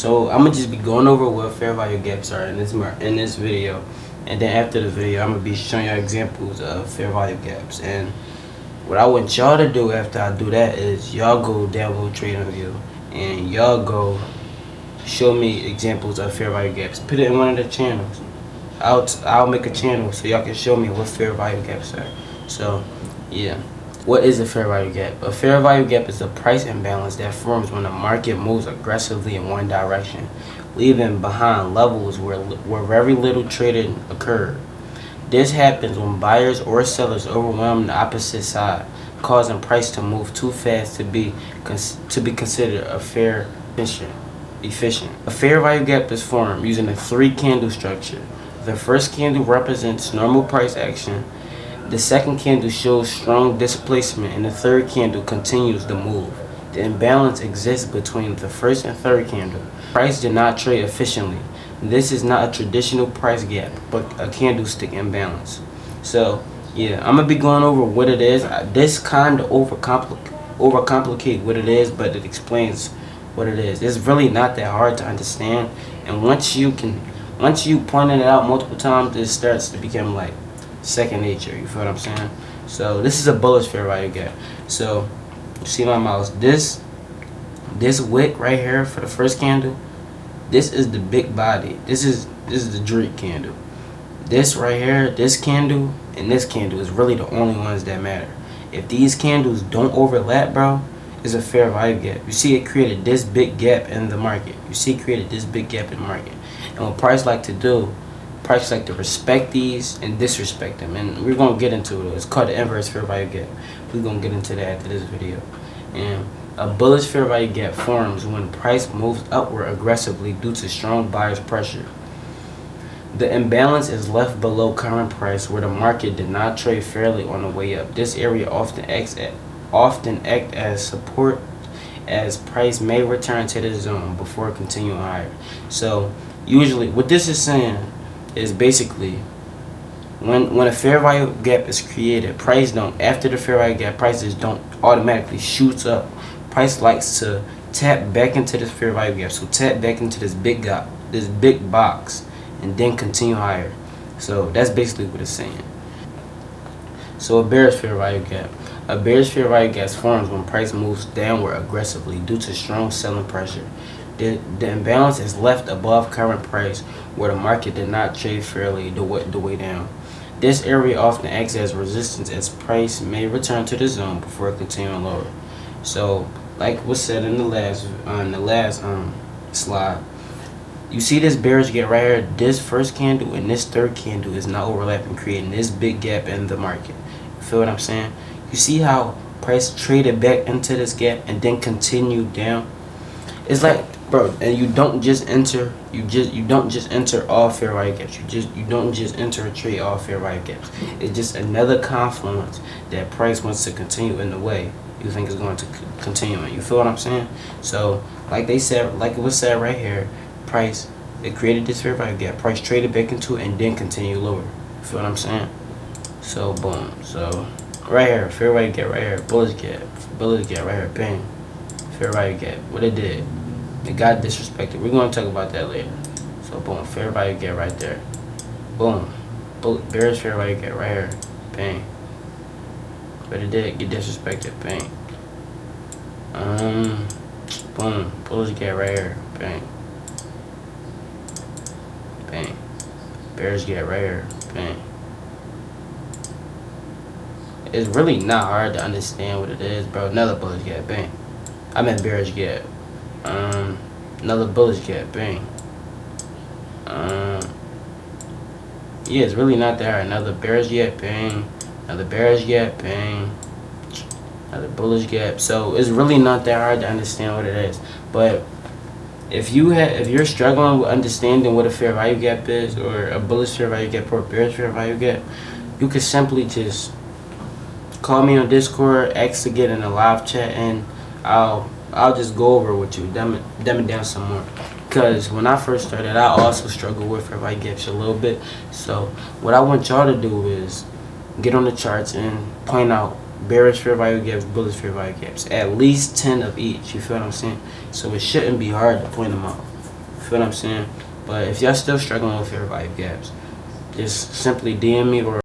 So I'm gonna just be going over what fair value gaps are in this video, and then after the video, I'm gonna be showing you examples of fair value gaps. And what I want y'all to do after I do that is y'all go download TradingView and y'all go show me examples of fair value gaps. Put it in one of the channels. I'll make a channel so y'all can show me what fair value gaps are. So yeah. What is a fair value gap? A fair value gap is a price imbalance that forms when the market moves aggressively in one direction, leaving behind levels where very little trading occurred. This happens when buyers or sellers overwhelm the opposite side, causing price to move too fast to be considered a fair efficient. A fair value gap is formed using a three-candle structure. The first candle represents normal price action. The second candle shows strong displacement, and the third candle continues the move. The imbalance exists between the first and third candle. Price did not trade efficiently. This is not a traditional price gap, but a candlestick imbalance. So, yeah, I'm gonna be going over what it is. This kind of overcomplicate what it is, but it explains what it is. It's really not that hard to understand, and once you point it out multiple times, it starts to become like second nature. You feel what I'm saying? So this is a bullish fair value gap. So you see my mouse, this wick right here for the first candle, this is the big body. This is the Drake candle. This right here, this candle and this candle is really the only ones that matter. If these candles don't overlap, bro, it's a fair value gap. You see it created this big gap in the market. You see it created this big gap in the market. And what price like to do, price like to respect these and disrespect them, and we're gonna get into it. It's called the inverse fair value gap. We're gonna get into that after this video. And a bullish fair value gap forms when price moves upward aggressively due to strong buyers pressure. The imbalance is left below current price where the market did not trade fairly on the way up. This area often acts as support as price may return to the zone before continuing higher. So usually what this is saying is basically when a fair value gap is created, after the fair value gap, prices don't automatically shoots up. Price likes to tap back into this fair value gap, so tap back into this big box and then continue higher. So that's basically what it's saying. So a bearish fair value gap. A bearish fair value gap forms when price moves downward aggressively due to strong selling pressure. The imbalance is left above current price where the market did not trade fairly the way down. This area often acts as resistance as price may return to the zone before continuing lower. So, like was said in the last slide, you see this bearish gap right here. This first candle and this third candle is not overlapping, creating this big gap in the market. You feel what I'm saying? You see how price traded back into this gap and then continued down? It's like, bro, and you don't just enter all fair value gaps. You don't just enter a trade all fair value gaps. It's just another confluence that price wants to continue in the way you think is going to continue in. You feel what I'm saying? So like they said, like it was said right here, price, it created this fair value gap. Price traded back into it and then continue lower. You feel what I'm saying? So boom. So right here, fair value gap right here, bullish gap right here, bang. Fair value gap. What it did? It got disrespected. We're gonna talk about that later. So boom, fair value gap right there. Boom. Bearish fair value gap right here. Bang. But it did get disrespected. Bang. Boom. Bullish gap right here. Bang. Bang. Bearish gap right here. Bang. It's really not hard to understand what it is, bro. Another bullish gap. Bang. I meant bearish gap. Another bullish gap, bang. Yeah, it's really not that hard. Another bearish gap, bang. Another bearish gap, bang. Another bullish gap. So it's really not that hard to understand what it is. But if you're struggling with understanding what a fair value gap is, or a bullish fair value gap, or a bearish fair value gap, you could simply just call me on Discord, ask to get in a live chat, and I'll just go over with you, dumb it down some more. Because when I first started, I also struggled with fair value gaps a little bit. So what I want y'all to do is get on the charts and point out bearish fair value gaps, bullish fair value gaps. At least 10 of each, you feel what I'm saying? So it shouldn't be hard to point them out. feel what I'm saying? But if y'all still struggling with fair value gaps, just simply DM me or